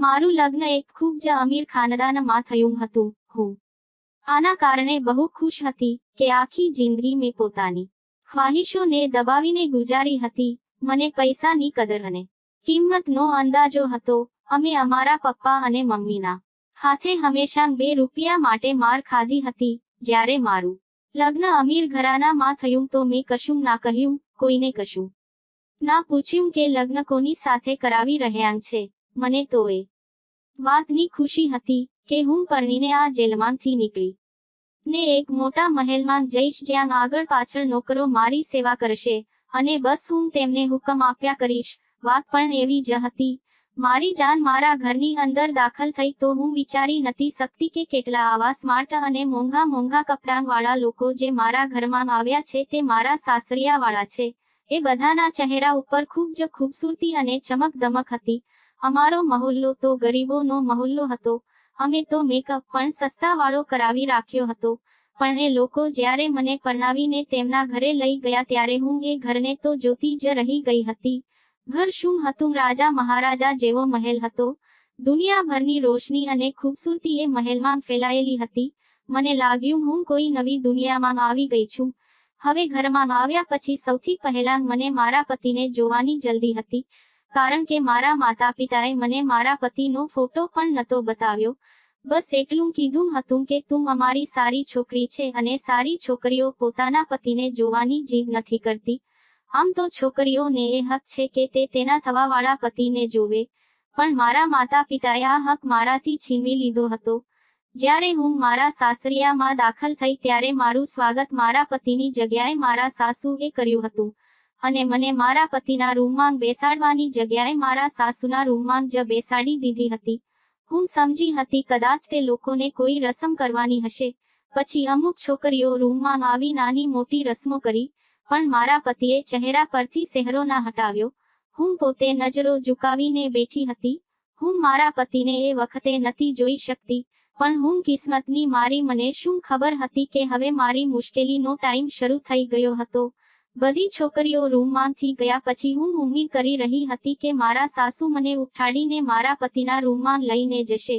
મારું લગ્ન એક ખૂબ જ અમીર ખાનદાનમાં થયું હતું. હું આના કારણે બહુ ખુશ હતી કે આખી જિંદગી મેં પોતાની ખ્વાહિશોને દબાવીને ગુજારી હતી. મને પૈસાની કદર અને કિંમતનો અંદાજો હતો. અમે અમારા પપ્પા અને મમ્મીના હાથે હંમેશા 2 રૂપિયા માટે માર ખાધી હતી. જ્યારે મારું લગ્ન અમીર ઘરાનામાં થયું તો મેં કશું ના કહ્યું, કોઈને કશું ના પૂછ્યું કે લગ્ન કોની સાથે કરાવી રહ્યા છે. મને તો એ વાતની ખુશી હતી કે હું પરણીને આ જેલમાંથી નીકળી ને એક મોટા મહેલમાં જઈશ જ્યાં આગળ પાછળ નોકરો મારી સેવા કરશે અને બસ હું તેમને હુકમ આપ્યા કરીશ. વાત પણ એવી જ હતી. મારી જાન મારા ઘરની અંદર દાખલ થઈ તો હું વિચારી નથી શકતી કે કેટલા આવા સ્માર્ટ અને મોંઘા મોંઘા કપડાંવાળા લોકો જે મારા ઘરમાં આવ્યા છે તે મારા સાસરિયાવાળા છે. એ બધાના ચહેરા ઉપર ખૂબ જ ખૂબસૂરતી અને ચમકદમક હતી. અમારો મહોલ્લો તો ગરીબોનો મહોલ્લો હતો. અમે તો મેકઅપ પણ સસ્તાવાળો કરાવી રાખ્યો હતો. પણ એ લોકો જ્યારે મને પરણાવીને તેમના ઘરે લઈ ગયા ત્યારે હું એ ઘરને તો જોતી જ રહી ગઈ હતી. ઘર શું હતું, રાજા મહારાજા જેવો મહેલ હતો. દુનિયાભરની રોશની અને ખૂબસૂરતી એ મહેલમાં ફેલાયેલી હતી. મને લાગ્યું હું કોઈ નવી દુનિયામાં આવી ગઈ છું. હવે ઘરમાં આવ્યા પછી સૌથી પહેલા મને મારા પતિને જોવાની જલ્દી હતી. કારણ કે મારા માતા પિતાએ મને મારા પતિનો ફોટો પણ નહોતો બતાવ્યો. બસ એટલું કીધું હતું કે તું અમારી સારી છોકરી છે અને સારી છોકરીઓ પોતાના પતિને જોવાની જીદ નથી કરતી. આમ તો છોકરીઓને એ હક છે કે તે તેના થવાવાળા પતિને જોવે, પણ મારા માતા પિતાએ આ હક મારાથી છીનવી લીધો હતો. જ્યારે હું મારા સાસરિયામાં દાખલ થઈ ત્યારે મારું સ્વાગત મારા પતિની જગ્યાએ મારા સાસુએ કર્યું હતું અને મને મારા પતિના રૂમમાં બેસાડવાની જગ્યાએ મારા સાસુના રૂમમાં જ બેસાડી દીધી હતી. હું સમજી હતી કદાચ તે લોકોને કોઈ રસમ કરવાની હશે. પછી અમુક છોકરીઓ રૂમમાં આવી નાની મોટી રસમો કરી, પણ મારા પતિએ ચહેરા પરથી ચહેરો ના હટાવ્યો. હું પોતે નજરો ઝુકાવીને બેઠી હતી. હું મારા પતિને એ વખતે નથી જોઈ શકતી, પણ હું કિસ્મતની મારી મને શું ખબર હતી કે હવે મારી મુશ્કેલીનો ટાઈમ શરૂ થઈ ગયો હતો. બધી છોકરીઓ રૂમમાંથી ગયા પછી હું ઉમ્મીદ કરી રહી હતી કે મારા સાસુ મને ઉઠાડીને મારા પતિના રૂમમાં લઈને જશે,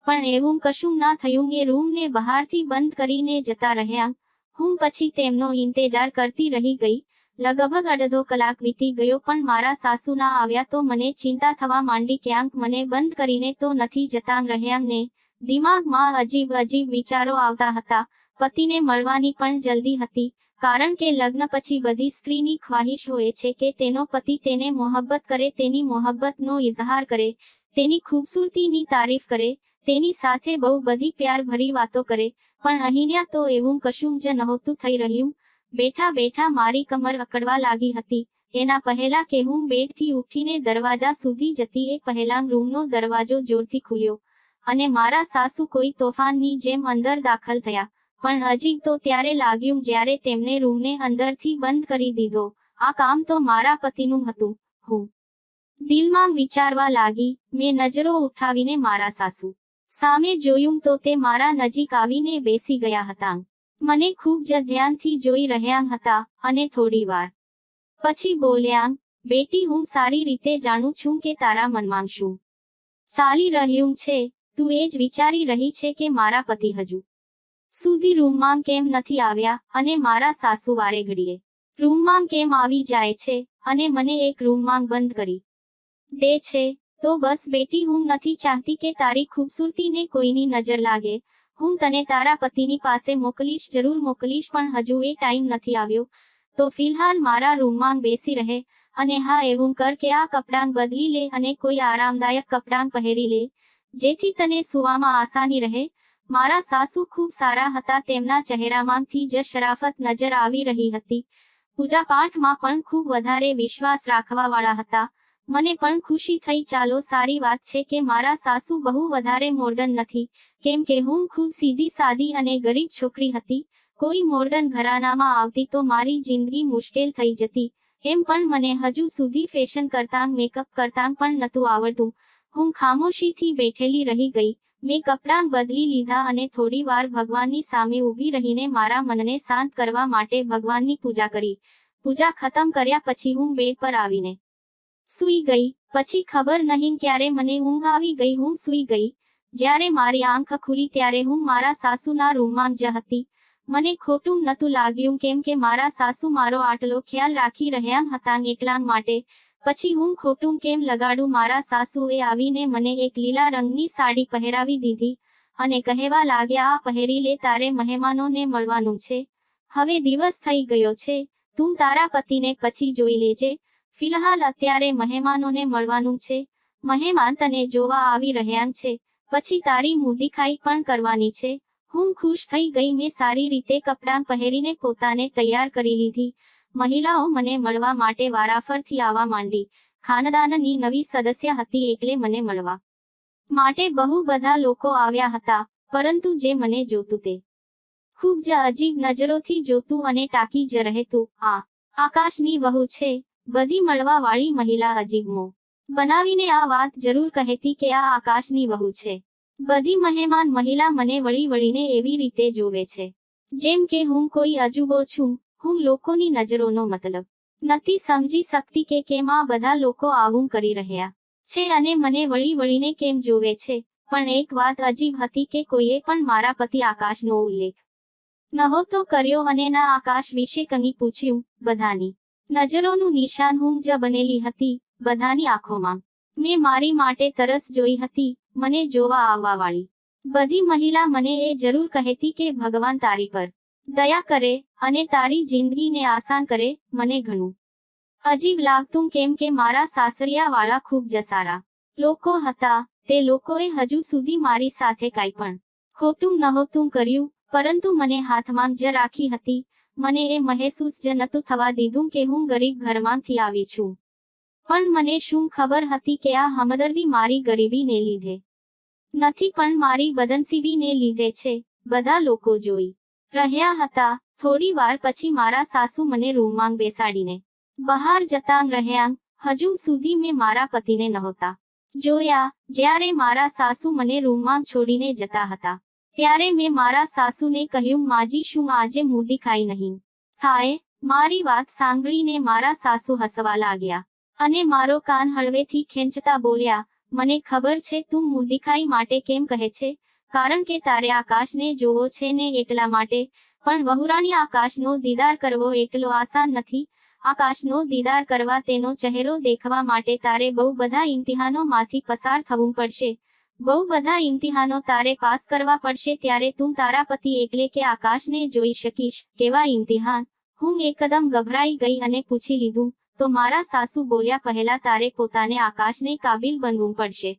પણ એવું કશું ના થયું. એ રૂમને બહારથી બંધ કરીને જતા રહ્યા. હું પછી તેમનો ઇંતજાર કરતી રહી ગઈ. લગભગ અડધો કલાક વીતી ગયો પણ મારા સાસુ ના આવ્યા તો મને ચિંતા થવા માંડી. ક્યાંક મને બંધ કરીને તો નથી જતા રહ્યા ને. દિમાગમાં અજીબ અજીબ વિચારો આવતા હતા. પતિને મળવાની પણ જલ્દી હતી, કારણ કે લગ્ન પછી બધી સ્ત્રીની ખ્વાહિશ હોય છે કે તેનો પતિ તેને મોહબ્બત કરે, તેની મોહબ્બતનો ઇઝહાર કરે, તેની ખૂબસૂરતીની તારીફ કરે, તેની સાથે બહુ બધી પ્યારભરી વાતો કરે. પણ અહીંયા તો એવું કશું જ નહોતું થઈ રહ્યું. બેઠા બેઠા મારી કમર અકડવા લાગી હતી. એના પહેલા કે હું બેડથી ઉઠીને દરવાજા સુધી જતી એ પહેલા રૂમનો દરવાજો જોરથી ખુલ્યો અને મારા સાસુ કોઈ તોફાનની જેમ અંદર દાખલ થયા. પણ અજીબ તો ત્યારે લાગ્યું જ્યારે તેમણે રૂમને અંદરથી બંધ કરી દીધો. આ કામ તો મારા પતિનું હતું. હું દિલમાં વિચારવા લાગી. મેં નજરો ઉઠાવીને મારા સાસુ સામે જોયું તો તે મારા નજીક આવીને બેસી ગયા હતા. મને ખૂબ જ ધ્યાનથી જોઈ રહ્યા હતા અને થોડીવાર પછી બોલ્યા, બેટી, હું સારી રીતે જાણું છું કે તારા મનમાં શું ચાલી રહ્યું છે. તું એ જ વિચારી રહી છે કે મારા પતિ હજુ સુધી રૂમમાં કેમ નથી આવ્યા અને મારા સાસુ વારે ઘડીએ રૂમમાં કેમ આવી જાય છે અને મને એક રૂમમાં બંધ કરી દે છે. તો બસ બેટી, હું નથી ચાહતી કે તારી ખૂબસૂરતીને કોઈની નજર લાગે. હું તને તારા પતિની પાસે મોકલીશ, જરૂર મોકલીશ, પણ હજુ એ ટાઈમ નથી આવ્યો. તો ફિલહાલ મારા રૂમમાં બેસી રહે અને હા, એવું કર કે આ કપડાં બદલી લે અને કોઈ આરામદાયક કપડાં પહેરી લે, જેથી તને સુવામાં આસાની રહે. મારા સાસુ ખૂબ સારા હતા. તેમના ચહેરામાંથી જ શરાફત નજર આવી રહી હતી. પૂજા પાઠમાં પણ ખૂબ વધારે વિશ્વાસ રાખવાવાળા હતા. મને પણ ખુશી થઈ. ચાલો, સારી વાત છે કે મારા સાસુ બહુ વધારે મોડર્ન નથી, કેમ કે હું ખૂબ સીધી સાદી અને ગરીબ છોકરી હતી. કોઈ મોડર્ન ઘરાનામાં આવતી તો મારી જિંદગી મુશ્કેલ થઈ જતી. એમ પણ મને હજુ સુધી ફેશન કરતાં મેકઅપ કરતાં પણ નહોતું આવડતું. હું ખામોશીથી બેઠેલી રહી ગઈ. મેં કપડાં બદલી લીધા અને થોડી વાર ભગવાનની સામે ઊભી રહીને મારા મનને શાંત કરવા માટે ભગવાનની પૂજા કરી. પૂજા ખતમ કર્યા પછી હું બેડ પર આવીને સૂઈ ગઈ. પછી ખબર નહીં ક્યારે મને ઊંઘ આવી ગઈ. હું સૂઈ ગઈ. જ્યારે મારી આંખ ખુલી ત્યારે હું મારા સાસુના રૂમમાં જ હતી. મને ખોટું નતું લાગ્યું કેમ કે મારા સાસુ મારો આટલો ખ્યાલ રાખી રહ્યા હતા એટલા માટે. પછી હું ખોટું કેમ લગાડું. મારા સાસુએ આવીને મને એક લીલા રંગની સાડી પહેરાવી દીધી અને કહેવા લાગ્યા, આ પહેરી લે, તારે મહેમાનોને મળવાનું છે. હવે દિવસ થઈ ગયો છે, તું તારા પતિને પછી જોઈ લેજે. ફિલહાલ અત્યારે મહેમાનોને મળવાનું છે. મહેમાન તને જોવા આવી રહ્યા છે. પછી તારી મુદીખાઈ પણ કરવાની છે. હું ખુશ થઈ ગઈ. મેં સારી રીતે કપડાં પહેરીને પોતાને તૈયાર કરી લીધી. મહિલાઓ મને મળવા માટે વારાફરથી આવવા માંડી. ખાનદાનની નવી સદસ્ય હતી એટલે મને મળવા માટે બહુ બધા લોકો આવ્યા હતા. પરંતુ જે મને જોતું તે ખૂબ જ અજીબ નજરોથી જોતું અને ટાંકી જ રહેતું. આ આકાશની વહુ છે. બધી મળવા વાળી મહિલા અજીબ મોં બનાવીને આ વાત જરૂર કહેતી કે આ આકાશની વહુ છે. બધી મહેમાન મહિલા મને વળી વળીને એવી રીતે જોવે છે જેમ કે હું કોઈ અજુબો છું. હું લોકોની નજરોનો મતલબ નથી સમજી શકતી કે કેમ આ બધા લોકો આવું કરી રહ્યા છે અને મને વળી વળીને કેમ જોવે છે. પણ એક વાત અજીબ હતી કે કોઈએ પણ મારા પતિ આકાશનો ઉલ્લેખ નહોતો કર્યો અને ના આકાશ વિશે કંઈ પૂછ્યું. બધાની નજરોનું નિશાન હું જ બનેલી હતી. બધાની આંખોમાં મેં મારી માટે તરસ જોઈ હતી. મને જોવા આવવા વાળી બધી મહિલા મને એ જરૂર કહેતી કે ભગવાન તારી પર દયા કરે અને તારી જિંદગીને આસાન કરે. મને ઘણું અજીબ લાગતું કેમ કે મારા સાસરિયા વાળા ખૂબ જ સારા લોકો હતા. તે લોકોએ હજુ સુધી મારી સાથે કાંઈ પણ ખોટું નહોતું કર્યું, પરંતુ મને હાથમાં જ રાખી હતી. મને એ મહેસૂસ જ નતું થવા દીધું કે હું ગરીબ ઘરમાંથી આવી છું. પણ મને શું ખબર હતી કે આ હમદર્દી મારી ગરીબીને લીધે નથી પણ મારી બદનસીબીને લીધે છે. બધા લોકો જોઈ રહ્યા હતા. થોડી વાર પછી મારા સાસુ મને રૂમમાં બેસાડીને બહાર જતા રહ્યા. હજુ સુધી મેં મારા પતિને નહોતા જોયા. જ્યારે મારા સાસુ મને રૂમમાં છોડીને જતા હતા ત્યારે મેં મારા સાસુને કહ્યું, માજી શું આજે મુદીખાઈ નહીં થાય? મારી વાત સાંભળીને મારા સાસુ હસવા લાગ્યા અને મારો કાન હળવેથી ખેંચતા બોલ્યા, મને ખબર છે તું મુદીખાઈ માટે કેમ કહે છે, કારણ કે તારે આકાશને જોવો છે ને એટલા માટે. પણ વહુરાણી, આકાશનો દીદાર કરવો એટલો આસાન નથી. આકાશનો દીદાર કરવા, તેનો ચહેરો દેખવા માટે તારે બહુ બધા ઇમ્તિહાનોમાંથી પસાર થવું પડશે. બહુ બધા ઇમ્તિહાનો તારે પાસ કરવા પડશે ત્યારે તું તારા પતિ એટલે કે આકાશને જોઈ શકીશ. કેવા ઇમ્તિહાન? હું એકદમ ગભરાઈ ગઈ અને પૂછી લીધું. તો મારા સાસુ બોલ્યા, પહેલા તારે પોતાને આકાશને કાબિલ બનવું પડશે.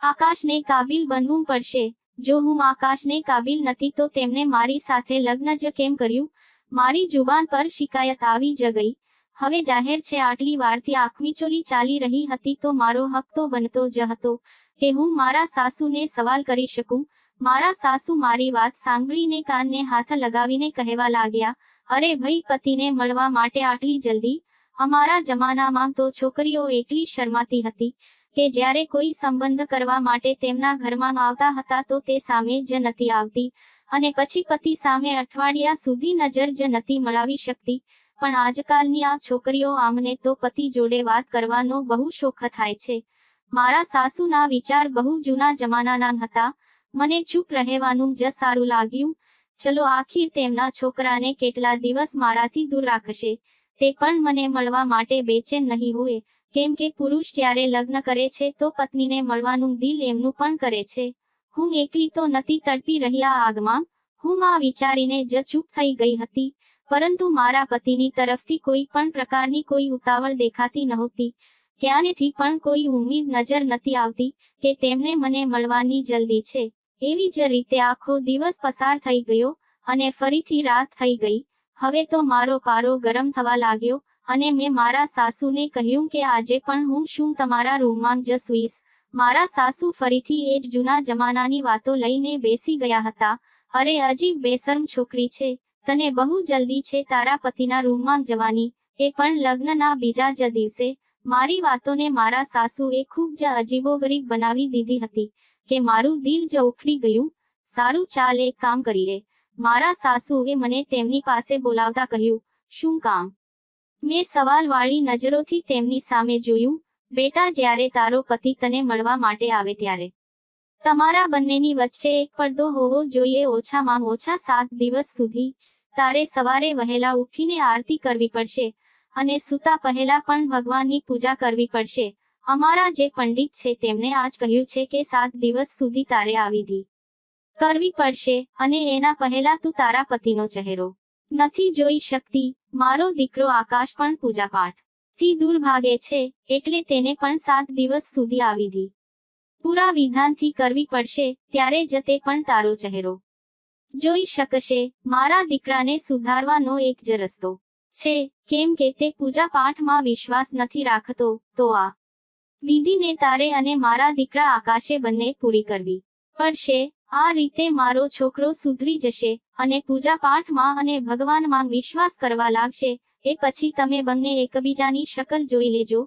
આકાશને કાબિલ બનવું પડશે. જો હું આકાશને કાબિલ નથી તો તેમને મારી સાથે લગ્ન જ કેમ કર્યું? મારી જુબાન પર શિકાયત આવી જ ગઈ. હવે જાહેર છે આટલી વારથી આંખમીચોલી ચાલી રહી હતી તો મારો હક તો બનતો જ હતો કે હું મારા સાસુને સવાલ કરી શકું. મારા સાસુ મારી વાત સાંભળીને કાનને હાથ લગાવીને કહેવા લાગ્યા, અરે ભાઈ, પતિને મળવા માટે આટલી જલ્દી? અમારા જમાનામાં તો છોકરીઓ એટલી શરમાતી હતી કે જ્યારે કોઈ સંબંધ કરવા માટે તેમના ઘરમાં આવતા હતા તો તે સામે જ નથી આવતી અને પછી પતિ સામે અઠવાડિયા સુધી નજર જ નથી મળાવી શકતી. પણ આજકાલની આ છોકરીઓ આમને તો પતિ જોડે વાત કરવાનો બહુ શોખ થાય છે. મારા સાસુના વિચાર બહુ જૂના જમાનાના હતા. મને ચૂપ રહેવાનું જ સારું લાગ્યું. ચલો, આખિર તેમના છોકરાને કેટલા દિવસ મારાથી દૂર રાખશે. તે પણ મને મળવા માટે બેચેન નહીં હોય, કેમ કે પુરુષ જ્યારે લગ્ન કરે છે તો પત્નીને મળવાનું દિલ એમનું પણ કરે છે. હું એકલી તો નથી તડપી રહી આ આગમાં. હું આ વિચારીને જ ચૂપ થઈ ગઈ હતી. પરંતુ મારા પતિની તરફથી કોઈ પણ પ્રકારની કોઈ ઉતાવળ દેખાતી નહોતી. ક્યાંયથી પણ કોઈ ઉમ્મીદ નજર નથી આવતી કે તેમને મને મળવાની જલ્દી છે. એવી જ રીતે આખો દિવસ પસાર થઈ ગયો અને ફરીથી રાત થઈ ગઈ. હવે તો મારો પારો ગરમ થવા લાગ્યો અને મેં મારા સાસુને કહ્યું કે આજે પણ હું શું તમારા રૂમમાં જ સૂઈશ. મારા સાસુ ફરીથી એ જ જૂના જમાનાની વાતો લઈને બેસી ગયા હતા. અરે અજીબ બેશરમ છોકરી છે, તને બહુ જલ્દી છે તારા પતિના રૂમમાં જવાની, એ પણ લગ્નના બીજા જ દિવસે. મારી વાતોને મારા સાસુએ ખૂબ જ અજીબોગરીબ બનાવી દીધી હતી કે મારું દિલ જ ઉખડી ગયું. સારું, ચાલ એક કામ કરીએ. મારા સાસુએ મને તેમની પાસે બોલાવતા કહ્યું, શું કામ? મેં સવાલવાળી નજરોથી તેમની સામે જોયું. બેટા, જ્યારે તારો પતિ તને મળવા માટે આવે ત્યારે તમારા બંનેની વચ્ચે એક પડદો હોવો જોઈએ. ઓછામાં ઓછા 7 દિવસ સુધી તારે સવારે વહેલા ઉઠીને આરતી કરવી પડશે અને સૂતા પહેલા પણ ભગવાનની પૂજા કરવી પડશે. અમારા જે પંડિત છે તેમણે આજ કહ્યું છે કે 7 દિવસ સુધી તારે આ વિધિ કરવી પડશે અને એના પહેલા તું તારા પતિનો ચહેરો નથી જોઈ શકતી. મારો દીકરો આકાશ પણ પૂજાપાઠ થી દૂર ભાગે છે, એટલે તેને પણ 7 દિવસ સુધી આ વિધિ પૂરા વિધાનથી કરવી પડશે, ત્યારે જ તે પણ તારો ચહેરો જોઈ શકશે. મારા દીકરાને સુધારવાનો એક જ રસ્તો છે, કેમ કે તે પૂજા પાઠમાં વિશ્વાસ નથી રાખતો, તો આ વિધિને તારે અને મારા દીકરા આકાશે બંને પૂરી કરવી પડશે. આ રીતે મારો છોકરો સુધરી જશે અને પૂજા પાઠમાં અને ભગવાનમાં વિશ્વાસ કરવા લાગશે. એ પછી તમે બંને એકબીજાની શકલ જોઈ લેજો.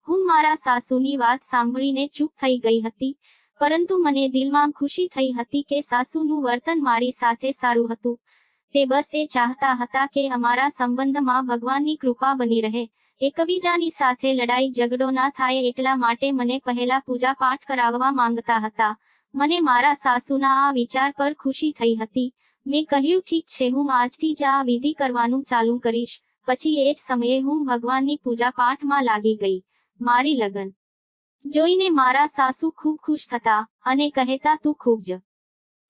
હું મારા સાસુની વાત સાંભળીને ચૂપ થઈ ગઈ હતી, પરંતુ મને દિલમાં ખુશી થઈ હતી કે સાસુનું વર્તન મારી સાથે સારું હતું. તે બસ એ ચાહતા હતા કે અમારા સંબંધમાં ભગવાનની કૃપા બની રહે. એકબીજાની સાથે લડાઈ ઝઘડો ના થાય એટલા માટે મને પહેલા પૂજા પાઠ કરાવવા માંગતા હતા. મને મારા સાસુના આ વિચાર પર ખુશી થઈ હતી. મેં કહ્યું, ઠીક છે, હું આજથી જ આ વિધિ કરવાનું ચાલુ કરીશ. પછી એ જ સમયે હું ભગવાનની પૂજા પાઠમાં લાગી ગઈ. મારી લગન જોઈને મારા સાસુ ખૂબ ખુશ થતા અને કહેતા, તું ખૂબ જ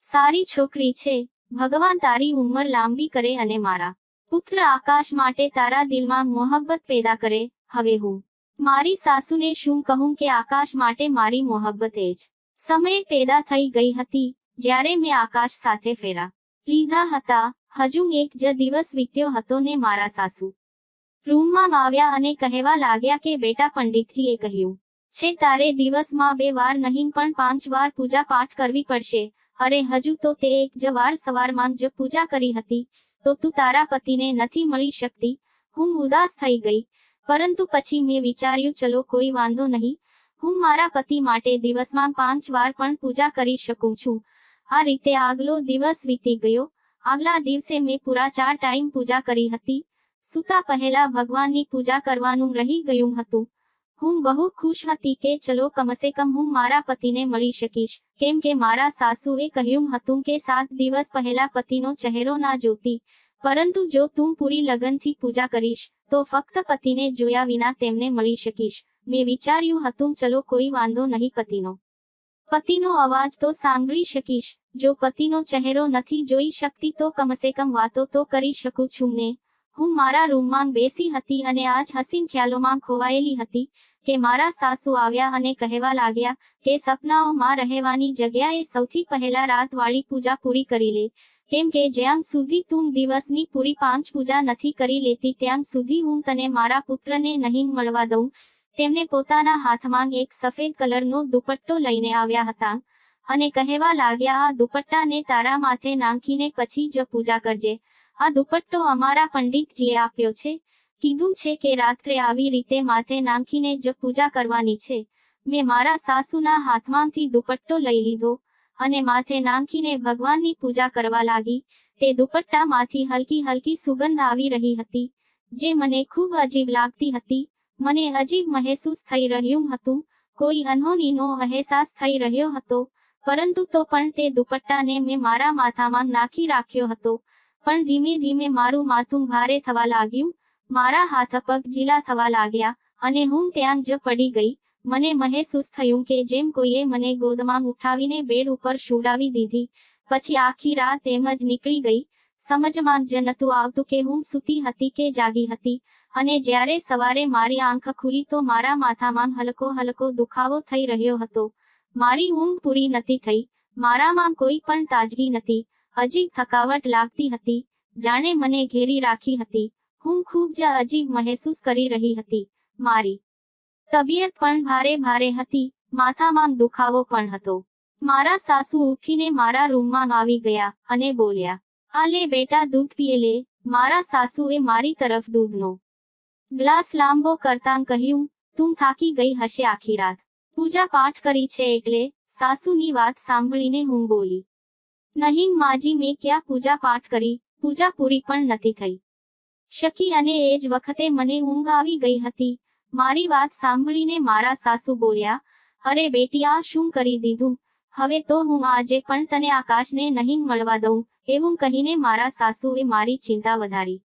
સારી છોકરી છે, ભગવાન તારી ઉંમર લાંબી કરે અને મારા પુત્ર આકાશ માટે તારા દિલમાં મોહબ્બત પેદા કરે. હવે હું મારી સાસુને શું કહું કે આકાશ માટે મારી મોહબ્બત એ જ સમયે પેદા થઈ ગઈ હતી જ્યારે મેં આકાશ સાથે ફેરા લીધા હતા. હજુ એક જ દિવસ વીત્યો હતો ને મારા સાસુ રૂમમાં આવ્યા અને કહેવા લાગ્યા કે બેટા, પંડિતજીએ કહ્યું છે તારે દિવસમાં 2 વાર નહીં પણ 5 વાર પૂજા પાઠ કરવી પડશે. અરે, હજુ તો તે એક જ વાર સવારમાં જ પૂજા કરી હતી, તો તું તારા પતિને નથી મળી શકતી. હું ઉદાસ થઈ ગઈ, પરંતુ પછી મેં વિચાર્યું, ચલો કોઈ વાંધો નહીં, હું મારા પતિ માટે દિવસમાં 5 વાર પણ પૂજા કરી શકું છું. આ રીતે આગલો દિવસ વીતી ગયો. આગલા દિવસે મેં પૂરા 4 ટાઈમ પૂજા કરી હતી. સૂતા પહેલા ભગવાનની પૂજા કરવાનું રહી ગયું હતું. હું બહુ ખુશ હતી કે ચલો કમસે કમ હું મારા પતિને મળી શકીશ, કેમ કે મારા સાસુએ કહ્યું હતું કે 7 દિવસ પહેલા પતિનો ચહેરો ના જોતી, પરંતુ જો તું પૂરી લગનથી પૂજા કરીશ તો ફક્ત પતિને જોયા વિના તેમને મળી શકીશ. મેં વિચાર્યું હતું, ચલો કોઈ વાંધો નહીં, પતિનો અવાજ તો સાંભળી શકીશ. જો પતિનો ચહેરો નથી જોઈ શકતી તો કમસે કમ વાતો તો કરી શકું છું ને. હું મારા રૂમમાં બેસી હતી અને આજ હસીન ખ્યાલોમાં ખોવાયેલી હતી કે મારા સાસુ આવ્યા અને કહેવા લાગ્યા કે સપનાઓમાં રહેવાની જગ્યાએ સૌથી પહેલા રાતવાળી પૂજા પૂરી કરી લે, કેમ કે જ્યાં સુધી તું દિવસની પૂરી 5 પૂજા નથી કરી લેતી ત્યાં સુધી હું તને મારા પુત્રને નહીં મળવા દઉં. તેમને પોતાના હાથમાં એક સફેદ કલરનો દુપટ્ટો લઈને આવ્યા હતા અને કહેવા લાગ્યા, આ દુપટ્ટાને તારા માથે નાખીને પછી જ પૂજા કરજે. આ દુપટ્ટો અમારા પંડિતજીએ આપ્યો છે. કીધું છે કે રાત્રે આવી રીતે માથે નાખીને જ પૂજા કરવાની છે. મેં મારા સાસુના હાથમાંથી દુપટ્ટો લઈ લીધો અને માથે નાખીને ભગવાનની પૂજા કરવા લાગી. તે દુપટ્ટામાંથી હલકી હલકી સુગંધ આવી રહી હતી, જે મને ખૂબ અજીબ લાગતી હતી. મને અજીબ મહેસૂસ થઈ રહ્યું હતું, કોઈ અનહોનીનો અહેસાસ થઈ રહ્યો હતો, પરંતુ તો પણ તે દુપટ્ટાને મેં મારા માથામાં નાખી રાખ્યો હતો. પણ ધીમે ધીમે મારું માથું ભારે થવા લાગ્યું, મારા હાથ પગ ઢીલા થવા લાગ્યા અને હું ત્યાં જ પડી ગઈ. મને મહેસૂસ થયું કે જેમ કોઈએ મને ગોદમાં ઉઠાવીને બેડ ઉપર સુવડાવી દીધી. પછી આખી રાત એમ જ નીકળી ગઈ. સમજમાં જ નતું આવતું કે હું સૂતી હતી કે જાગી હતી. અને જ્યારે સવારે મારી આંખ ખુલી તો મારા માથામાં હલકો હલકો દુખાવો થઈ રહ્યો હતો. મારી ઊંઘ પૂરી નથી થઈ. મારામાં કોઈ પણ તાજગી નથી. અજીબ થકાવટ લાગતી હતી, જાણે મને ઘેરી રાખી હતી. હું ખૂબ જ અજીબ મહેસૂસ કરી રહી હતી. મારી તબિયત પણ ભારે ભારે હતી, માથામાં દુખાવો પણ હતો. મારા સાસુ ઉઠીને મારા રૂમમાં આવી ગયા અને બોલ્યા, આ લે બેટા, દૂધ પીએ લે. મારા સાસુએ મારી તરફ દૂધનો ગ્લાસ લાંબો કરતાં કહ્યું, તું થાકી ગઈ હશે આખી રાત પૂજા પાઠ કરી છે એટલે. સાસુની વાત સાંભળીને હું બોલી, નહીં માજી, મેં ક્યાં પૂજા પાઠ કરી, પૂજા પૂરી પણ નથી થઈ શકી અને એ જ વખતે મને ઊંઘ આવી ગઈ હતી. મારી વાત સાંભળીને મારા સાસુ બોલ્યા, અરે બેટી, આ શું કરી દીધું? હવે તો હું આજે પણ તને આકાશને નહીં મળવા દઉં. એવું કહીને મારા સાસુએ મારી ચિંતા વધારી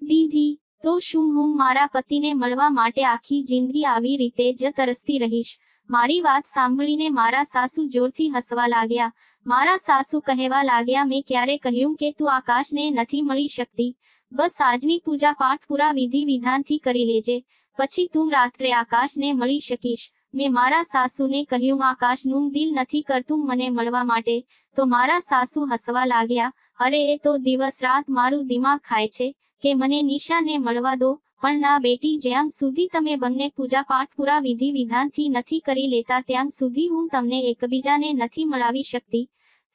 દીધી. તો શું હું મારા પતિને મળવા માટે આખી જિંદગી આવી રીતે જ તરસતી રહીશ? મારી વાત સાંભળીને મારા સાસુ જોરથી હસવા લાગ્યા. મારા સાસુ કહેવા લાગ્યા, મેં ક્યારે કહ્યું કે તું આકાશને નથી મળી શકતી? બસ આજની પૂજા પાઠ પૂરા વિધિ વિધાનથી કરી લેજે, પછી તું રાત્રે આકાશને મળી શકીશ. મેં મારા સાસુને કહ્યું, આકાશનું દિલ નથી કરતું મને મળવા માટે. તો મારા સાસુ હસવા લાગ્યા, અરે એ તો દિવસ રાત મારું દિમાગ ખાય છે કે મને નિશાને મળવા દો. પણ ના બેટી, જ્યાં સુધી તમે બંને પૂજા પાઠ પૂરા વિધિ વિધાનથી નથી કરી લેતા ત્યાં સુધી હું તમને એકબીજાને નથી મળાવી શકતી.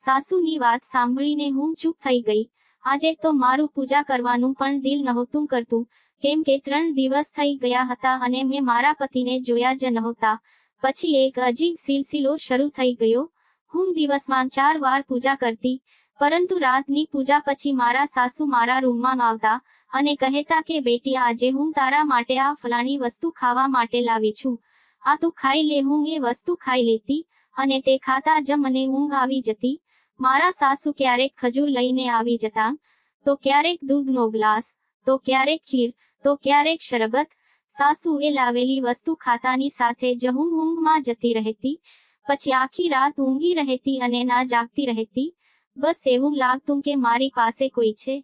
સાસુની વાત સાંભળીને હું ચૂપ થઈ ગઈ. આજે તો મારું પૂજા કરવાનું પણ દિલ નહોતું કરતું, કેમ કે 3 દિવસ થઈ ગયા હતા અને મેં મારા પતિને જોયા જ નહોતા. પછી એક અજીબ સિલસિલો શરૂ થઈ ગયો. હું દિવસમાં 4 વાર પૂજા કરતી, પરંતુ રાતની પૂજા પછી મારા સાસુ મારા રૂમમાં આવતા અને કહેતા કે બેટી, આજે હું તારા માટે આ ફલાણી વસ્તુ ખાવા માટે લાવી છું, આ તું ખાઈ લે. હું એ વસ્તુ ખાઈ લેતી અને તે ખાતા જ મને ઊંઘ આવી જતી. મારા સાસુ ક્યારેક ખજૂર લઈને આવી જતા, તો ક્યારેક દૂધનો ગ્લાસ, તો ક્યારેક ખીર, તો ક્યારેક શરબત. સાસુએ લાવેલી વસ્તુ ખાતાની સાથે જ હું ઊંઘમાં જતી રહેતી. પછી આખી રાત ઊંઘી રહેતી અને ના જાગતી રહેતી. બસ એવું લાગતું કે મારી પાસે કોઈ છે,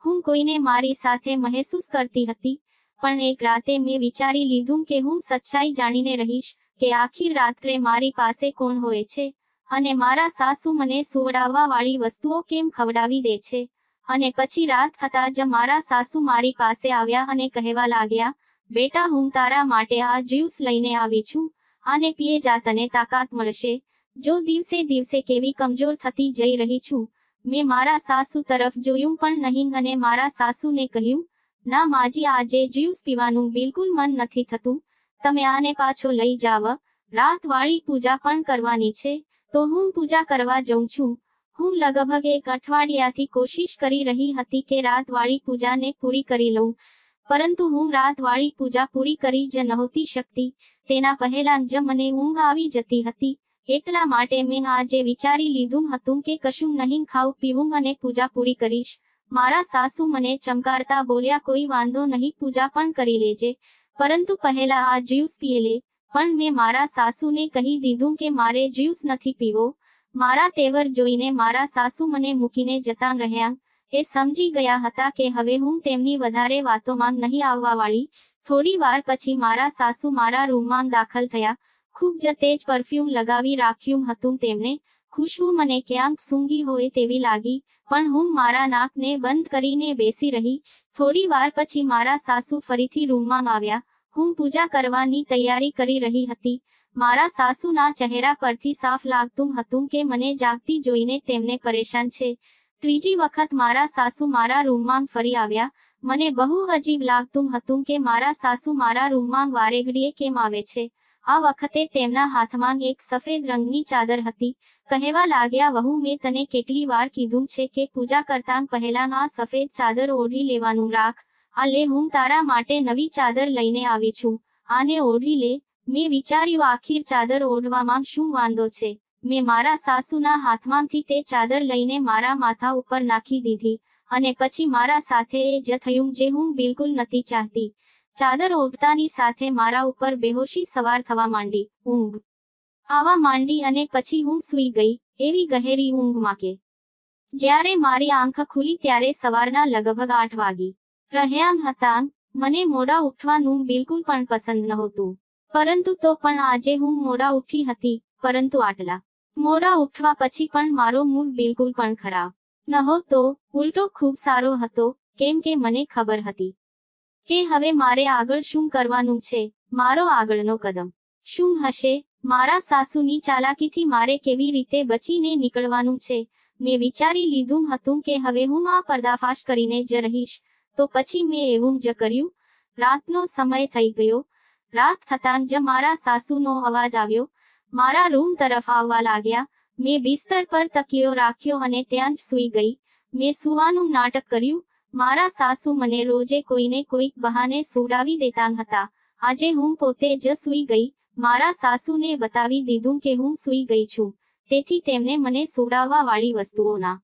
હું કોઈને મારી સાથે મહેસૂસ કરતી હતી. પણ એક રાતે મેં વિચારી લીધું કે હું સચ્ચાઈ જાણીને રહીશ કે આખી રાત્રે મારી પાસે કોણ હોય છે અને મારા સાસુ મને સુવડાવવા વાળી વસ્તુઓ કેમ ખવડાવી દે છે. અને પછી રાત થતા જ મારા સાસુ મારી પાસે આવ્યા અને કહેવા લાગ્યા, બેટા, હું તારા માટે આ જ્યુસ લઈને આવી છું, આને પીએ જા, તને તાકાત મળશે. જો દિવસે દિવસે કેવી કમજોર થતી જઈ રહી છું. મેં મારા સાસુ તરફ જોયું પણ નહીં અને મારા સાસુને કહ્યું, ના માજી, આજે જ્યુસ પીવાનું બિલકુલ મન નથી થતું, તમે આને પાછો લઈ જાવ. રાતવાળી પૂજા પણ કરવાની છે, તો હું પૂજા કરવા જઉં છું. હું લગભગ 1 અઠવાડિયાથી કોશિશ કરી રહી હતી કે રાતવાળી પૂજાને પૂરી કરી લઉં, પરંતુ હું રાતવાળી પૂજા પૂરી કરી જ નહોતી શકતી. તેના પહેલાં જ મને ઊંઘ આવી જતી હતી. એટલા માટે મેં આજે વિચારી લીધું હતું કે કશું નહીં ખાવું પીવું અને પૂજા પૂરી કરીશ. મારા સાસુ મને ચમકારતા બોલ્યા, કોઈ વાંધો નહીં, પૂજા પણ કરી લેજે, પરંતુ પહેલા આ જ્યુસ પી લે. પણ મેં મારા સાસુને કહી દીધું કે મારે જ્યુસ નથી પીવો. મારા તેવર જોઈને મારા સાસુ મને મૂકીને જતા રહ્યા. એ સમજી ગયા હતા કે હવે હું તેમની વધારે વાતોમાં નહીં આવવા વાળી. થોડી વાર પછી મારા સાસુ મારા રૂમમાં દાખલ થયા. ખૂબ જ તેજ પરફ્યુમ લગાવી રાખ્યું હતું તેમને. ખુશ્બુ મને ક્યાંક સૂંઘી હોય તેવી લાગી, પણ હું મારા નાકને બંધ કરીને બેસી રહી. થોડી વાર પછી મારા સાસુ ફરીથી રૂમમાં આવ્યા. હું પૂજા કરવાની તૈયારી કરી રહી હતી. મારા સાસુના ચહેરા પરથી સાફ લાગતું હતું કે મને જાગતી જોઈને તેમને પરેશાન છે. ત્રીજી વખત મારા સાસુ મારા રૂમમાં ફરી આવ્યા. મને બહુ અજીબ લાગતું હતું કે મારા સાસુ મારા રૂમમાં વારેઘડીએ કેમ આવે છે. આ વખતે તેમના હાથમાં એક સફેદ રંગની ચાદર હતી. કહેવા લાગ્યા, વહુ, મેં તને કેટલી વાર કીધું છે કે પૂજા કરતાં પહેલા આ સફેદ ચાદર ઓઢી લેવાનું રાખ. આ લે, હું તારા માટે નવી ચાદર લઈને આવી છું, આને ઓઢી લે. મેં વિચાર્યું, આખીર ચાદર ઓઢવામાં શું વાંધો છે. મેં મારા સાસુના હાથમાંથી તે ચાદર લઈને મારા માથા ઉપર નાખી દીધી અને પછી મારા સાથે એ જ થયું જે હું બિલકુલ નથી ચાહતી. ચાદર ઓઢતાની સાથે મારા ઉપર બેહોશી સવાર થવા માંડી. ઊંઘ આવા માંડી અને પછી હું સૂઈ ગઈ, એવી ગહેરી ઊંઘમાં કે જ્યારે મારી આંખ ખુલી ત્યારે સવારના લગભગ 8 વાગી રહ્યા હતા. મને મોડા ઉઠવાનું બિલકુલ પણ પસંદ નહોતું, પરંતુ તો પણ આજે હું મોડા ઉઠી હતી. પરંતુ આટલા મોડા ઉઠવા પછી પણ મારો મૂડ બિલકુલ પણ ખરાબ નહોતો, ઉલટો ખૂબ સારો હતો, કેમ કે મને ખબર હતી કે હવે મારે આગળ શું કરવાનું છે. મારો આગળનો કદમ શું હશે. મારા સાસુની ચાલાકીથી મારે કેવી રીતે બચીને નીકળવાનું છે. મેં વિચારી લીધું હતું કે હવે હું આ પર્દાફાશ કરીને જ રહીશ. તો પછી મેં એવું જ કર્યું. રાતનો સમય થઈ ગયો. રાત થતાં જ મારા સાસુનો અવાજ આવ્યો. મારા રૂમ તરફ આવવા લાગ્યા. મેં બિસ્તર પર તકિયો રાખ્યો અને ત્યાં જ સૂઈ ગઈ. મેં સૂવાનું નાટક કર્યું. મારા સાસુ મને રોજે કોઈને કોઈક બહાને સુવડાવી દેતા હતા. આજે હું પોતે જ સૂઈ ગઈ. મારા સાસુને બતાવી દીધું કે હું સૂઈ ગઈ છું, તેથી તેમને મને સુવડાવવા વાળી વસ્તુઓના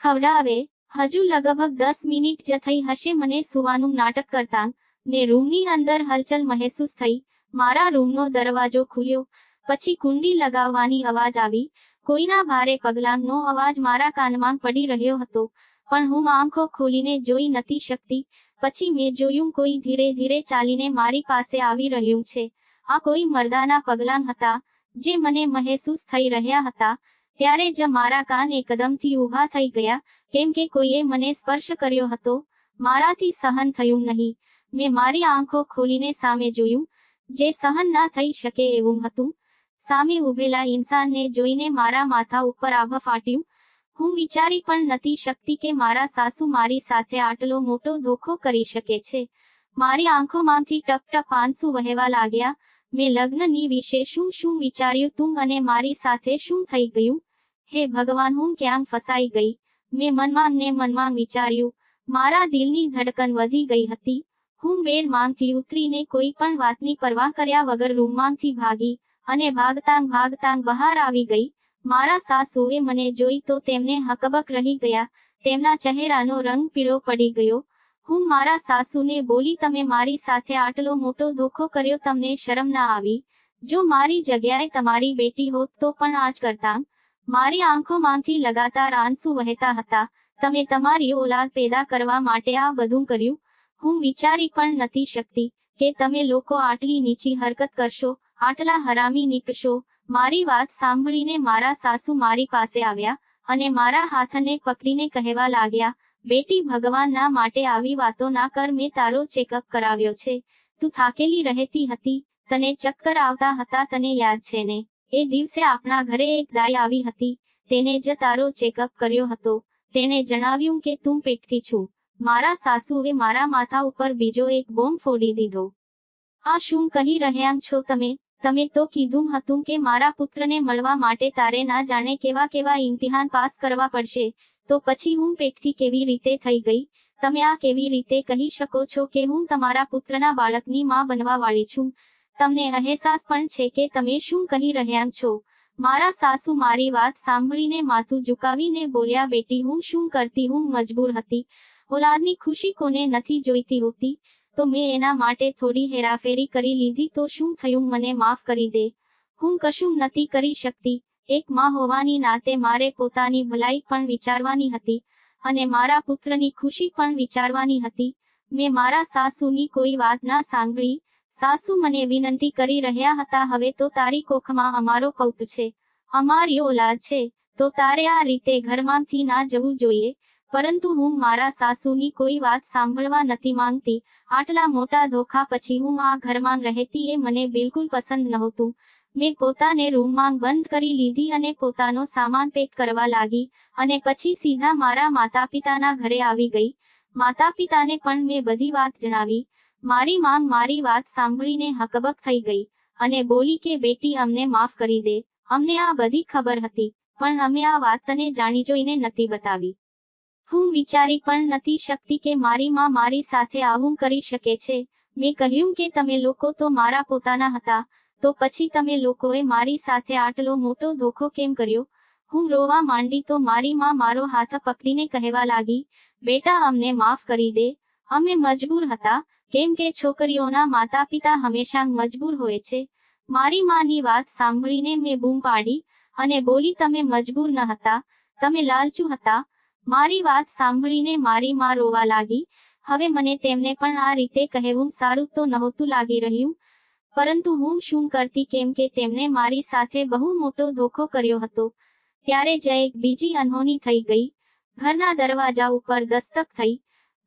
ખવડાવે. હજુ લગભગ 10 મિનિટ જ થઈ હશે મને સુવાનું નાટક કરતા, ને રૂમની અંદર હલચલ મહેસૂસ થઈ. મારા રૂમનો દરવાજો ખુલ્યો, પછી કુંડી લગાવવાની અવાજ આવી. કોઈના ભારે પગલાંનો અવાજ મારા કાનમાં પડી રહ્યો હતો, પણ હું આંખો ખોલીને જોઈ નથી શકતી. પછી મેં જોયું કોઈ ધીરે ધીરે ચાલીને મારી પાસે આવી રહ્યું છે. આ કોઈ મર્દાના પગલાં હતા, જે મને મહેસૂસ થઈ રહ્યા હતા. ત્યારે જ મારા કાન એકદમથી ઊભા થઈ ગયા, કેમ કે કોઈએ મને સ્પર્શ કર્યો હતો. મારાથી સહન થયું નહીં. મેં મારી આંખો ખોલીને સામે જોયું, જે સહન ના થઈ શકે એવું હતું. સામે ઊભેલા ઇન્સાનને જોઈને મારા માથા ઉપર આભ ફાટ્યું. હું વિચારી પણ નથી શકતી કે મારા સાસુ મારી સાથે આટલો મોટો ધોખો કરી શકે છે. મારી આંખોમાંથી ટપ ટપ આંસુ વહેવા લાગ્યા. મેં લગ્નની વિશે શું શું વિચાર્યું તું અને મારી સાથે શું થઈ ગયું. હે ભગવાન, હું ક્યાં ફસાઈ ગઈ. મેં મનમાં ને મનમાં વિચાર્યું. મારા દિલની ધડકન વધી ગઈ હતી. હું બેડમાંથી ઉતરીને કોઈ પણ વાતની પરવાહ કર્યા વગર રૂમમાંથી ભાગી અને ભાગતાંગ બહાર આવી ગઈ. મારા સાસુએ મને જોઈ તો તેમને હકબક રહી ગયા. તેમના ચહેરાનો રંગ પીળો પડી ગયો. હું મારા સાસુને બોલી, તમે મારી સાથે આટલો મોટો ધોખો કર્યો, તમને શરમ ના આવી? જો મારી જગ્યાએ તમારી બેટી હોત તો પણ આજ કરતા. મારી આંખોમાંથી લગાતાર આંસુ વહેતા હતા. તમે તમારી ઓલાદ પેદા કરવા માટે આ બધું કર્યું. હું વિચારી પણ નથી શકતી કે તમે લોકો આટલી નીચી હરકત કરશો, આટલા હરામી નીકળશો. મારી વાત સાંભળીને મારા સાસુ મારી પાસે આવ્યા અને મારા હાથને પકડીને કહેવા લાગ્યા, બેટી, ભગવાનના માટે આવી વાતો ના કર. મેં તારો ચેકઅપ કરાવ્યો છે. તું થાકેલી રહેતી હતી, તને ચક્કર આવતા હતા, તને યાદ છે ને? એ દિવસે આપણા ઘરે એક દાઈ આવી હતી, તેને જ તારો ચેકઅપ કર્યો હતો. તેણે જણાવ્યું કે તું પેટથી છું. મારા સાસુએ મારા માથા ઉપર બીજો એક બોમ્બ ફોડી દીધો. આ શું કહી રહ્યા છો તમે? તમે તો કીધું હતું કે મારા પુત્રને મળવા માટે તારે ના જાણે કેવા કેવા ઇમ્તિહાન પાસ કરવા પડશે. તો પછી હું પેટથી કેવી રીતે થઈ ગઈ? તમે આ કેવી રીતે કહી શકો છો કે હું તમારા પુત્રના બાળકની માં બનવા વાળી છું? તમને અહેસાસ પણ છે કે તમે શું કહી રહ્યા છો? મારા સાસુ મારી વાત સાંભળીને માથું ઝુકાવીને બોલ્યા, બેટી, હું શું કરતી? હું મજબૂર હતી. ઓલાદની ખુશી કોને નથી જોઈતી હોતી? તો મેં એના માટે થોડી હેરાફેરી કરી લીધી. તો શું થયું? મને માફ કરી દે. હું કશું નથી કરી શકતી. એક માં હોવાની નાતે મારે પોતાની ભલાઈ પણ વિચારવાની હતી અને મારા પુત્રની ખુશી પણ વિચારવાની હતી. મેં મારા સાસુની કોઈ વાત ના સાંભળી. સાસુ મને વિનંતી કરી રહ્યા હતા, હવે તો તારી કોખમાં અમારો પૌત્ર છે, અમારી ઓલાદ છે, તો તારે આ રીતે ઘરમાંથી ના જવું જોઈએ. પરંતુ હું મારા સાસુની કોઈ વાત સાંભળવા નથી માંગતી. આટલા મોટા ધોખા પછી હું આ ઘરમાં રહેતી એ મને બિલકુલ પસંદ નહોતું. મેં પોતાને રૂમમાં બંધ કરી લીધી અને પોતાનો સામાન પેક કરવા લાગી અને પછી સીધા મારા માતા પિતાના ઘરે આવી ગઈ. માતા પિતાને પણ મેં બધી વાત જણાવી. મારી માંગ મારી વાત સાંભળીને હકબક થઈ ગઈ અને બોલી કે બેટી, અમને માફ કરી દે. અમને આ બધી ખબર હતી, પણ અમે આ વાત તને જાણી જોઈને નથી બતાવી. હું વિચારી પણ નથી શકતી કે મારી માં મારી સાથે આવું કરી શકે છે. મેં કહ્યું કે તમે લોકો તો મારા પોતાના હતા, તો પછી તમે લોકોએ મારી સાથે આટલો મોટો ધોખો કેમ કર્યો? હું રોવા માંડી તો મારી માં મારો હાથ પકડીને કહેવા લાગી, બેટા, અમને માફ કરી દે. અમે મજબૂર હતા, કેમ કે છોકરીઓના માતા પિતા હંમેશા મજબૂર હોય છે. મારી માની વાત સાંભળીને મેં બૂમ પાડી અને બોલી, તમે મજબૂર ન હતા, તમે લાલચુ હતા. મારી વાત સાંભળીને મારી માં રોવા લાગી. હવે મને તેમને પણ આ રીતે કહેવું સારું તો નહોતું લાગી રહ્યું, પરંતુ હું શું કરતી, કેમ કે તેમણે મારી સાથે બહુ મોટો ધોખો કર્યો હતો. ત્યારે જ એક બીજી અનહોની થઈ ગઈ. ઘરના દરવાજા ઉપર દસ્તક થઈ.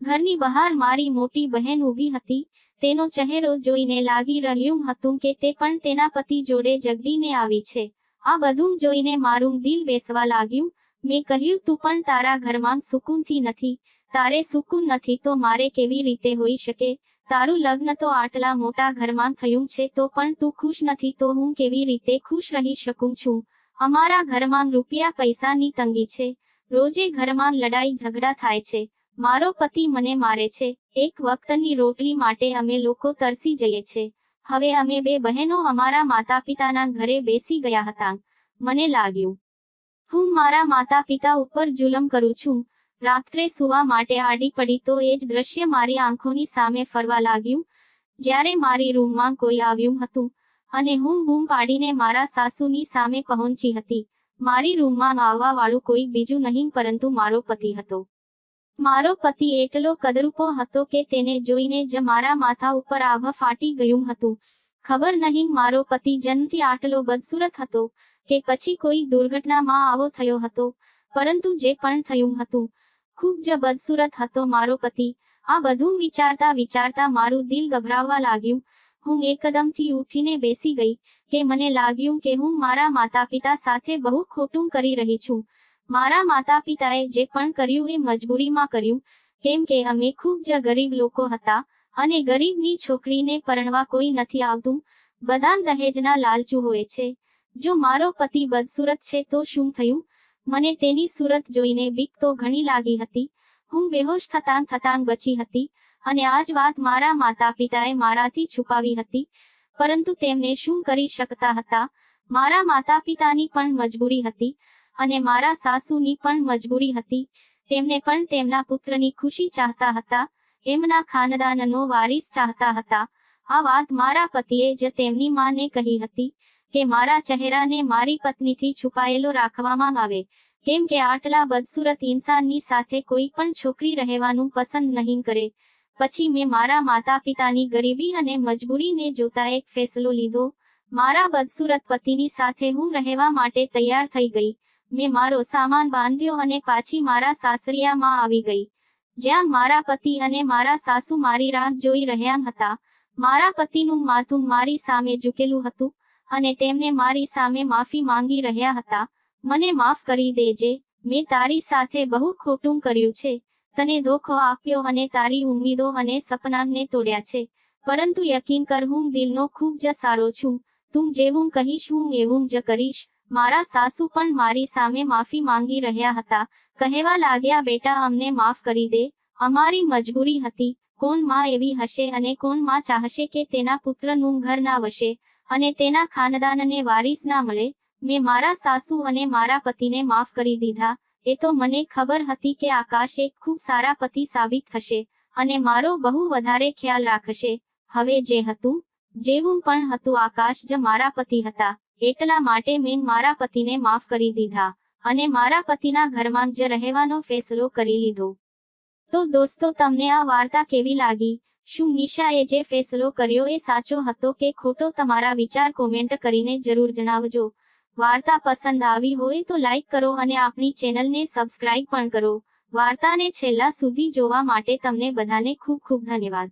ઘરની બહાર મારી મોટી બહેન ઊભી હતી. તેનો ચહેરો જોઈને લાગી રહ્યું હતું કે તે પણ તેના પતિ જોડે ઝઘડીને આવી છે. આ બધું જોઈને મારું દિલ બેસવા લાગ્યું. મેં કહ્યું, તું પણ તારા ઘરમાં સુકૂનથી નથી. તારે સુકૂન નથી તો મારે કેવી રીતે હોઈ શકે? તારું લગ્ન તો આટલા મોટા ઘરમાં થયું છે, તો પણ તું ખુશ નથી, તો હું કેવી રીતે ખુશ રહી શકું છું? અમારા ઘરમાં રૂપિયા પૈસાની તંગી છે. રોજે ઘરમાં લડાઈ ઝઘડા થાય છે. મારો પતિ મને મારે છે, એક વખતની રોટલી માટે અમે લોકો તરસી જઈએ છે. હવે અમે બે બહેનો અમારા માતા પિતાના ઘરે બેસી ગયા હતા. મને લાગ્યું હું મારા માતા પિતા ઉપર જુલમ કરું છું. રાત્રે સૂવા માટે આડી પડી તો એ જ દ્રશ્ય મારી આંખોની સામે ફરવા લાગ્યું. જ્યારે મારી રૂમમાં કોઈ આવ્યું હતું અને હું બૂમ પાડીને મારા સાસુની સામે પહોંચી હતી. મારી રૂમમાં આવવા વાળું કોઈ બીજું નહીં પરંતુ મારો પતિ હતો. મારો પતિ એટલો કદરૂપો હતો કે તેને જોઈને જ મારા માથા ઉપર આભ ફાટી ગયું હતું. ખબર નહીં મારો પતિ જન્મથી આટલો બદસુરત હતો કે પછી કોઈ દુર્ઘટનામાં આવો થયો હતો. પરંતુ જે પણ થયું હતું ખૂબ જ બદસુરત હતો મારો પતિ. આ બધું વિચારતા વિચારતા મારું દિલ ગભરાવા લાગ્યું. હું એકદમથી ઉઠીને બેસી ગઈ કે મને લાગ્યું કે હું મારા માતા પિતા સાથે બહુ ખોટું કરી રહી છું. મારા માતા પિતાએ જે પણ કર્યું એ મજબૂરીમાં કર્યું, કેમ કે અમે ખૂબ જ ગરીબ લોકો હતા અને ગરીબની છોકરીને પરણવા કોઈ નથી આવતું. બધા દહેજના લાલચુ હોય છે. જો મારો પતિ બદસુરત છે તો શું થયું? મને તેની સુરત જોઈને બીક તો ઘણી લાગી હતી. હું બેહોશ થતાં થતાં બચી હતી અને આ જ વાત મારા માતા પિતાએ મારાથી છુપાવી હતી. પરંતુ તેમને શું કરી શકતા હતા? મારા માતા પિતાની પણ મજબૂરી હતી અને મારા સાસુની પણ મજબૂરી હતી. તેમને પણ તેમના પુત્રની ખુશી ચાહતા હતા, એમના ખાનદાનનો વારિસ ચાહતા હતા. આ વાત મારા પતિએ જ તેમની માને કહી હતી કે મારા ચહેરાને મારી પત્નીથી છુપાયેલો રાખવામાં આવે, કેમ કે આટલા બદસુરત ઇન્સાનની સાથે કોઈ પણ છોકરી રહેવાનું પસંદ નહીં કરે. પછી મેં મારા માતા પિતાની ગરીબી અને મજબૂરીને જોતા એક ફેસલો લીધો. મારા બદસુરત પતિની સાથે હું રહેવા માટે તૈયાર થઈ ગઈ. મેં મારો સામાન બાંધ્યો અને પાછી મારા સાસરિયામાં આવી ગઈ, જ્યાં મારા પતિ અને મારા સાસુ મારી રાહ જોઈ રહ્યા હતા. મારા પતિનું માથું મારી સામે ઝૂકેલું હતું અને તેમને મારી સામે માફી માંગી રહ્યા હતા. મને માફ કરી દેજે, મેં તારી સાથે બહુ ખોટું કર્યું છે. તને ધોખો આપ્યો અને તારી ઉમ્મીદો અને સપનાને તોડ્યા છે. પરંતુ યકીન કર, હું દિલનો ખૂબ જ સારો છું. તું જેવું કહીશ હું એવું જ કરીશ. મારા સાસુ પણ મારી સામે માફી માંગી રહ્યા હતા. કહેવા લાગ્યા, બેટા અમને માફ કરી દે, અમારી મજબૂરી હતી. કોણ માં એવી હશે અને કોણ માં ચાહશે કે તેના પુત્રનું ઘર ના વસે અને તેના ખાનદાનને વારિસ ના મળે? મેં મારા સાસુ અને મારા પતિને માફ કરી દીધા. એ તો મને ખબર હતી કે આકાશ એક ખૂબ સારા પતિ સાબિત થશે અને મારો બહુ વધારે ખ્યાલ રાખશે. હવે જે હતું, જેવું પણ હતું, આકાશ જ મારા પતિ હતા. એટલા માટે મેં મારા પતિને માફ કરી દીધા અને મારા પતિના ઘરમાં જ રહેવાનો ફેસલો કરી લીધો. તો દોસ્તો, તમને આ વાર્તા કેવી લાગી? શું નિશાએ જે ફેસલો કર્યો એ સાચો હતો કે ખોટો? તમારા વિચાર કોમેન્ટ કરીને જરૂર જણાવજો. વાર્તા પસંદ આવી હોય તો લાઈક કરો અને આપણી ચેનલને સબસ્ક્રાઇબ પણ કરો. વાર્તાને છેલ્લા સુધી જોવા માટે તમને બધાને ખૂબ ખૂબ ધન્યવાદ.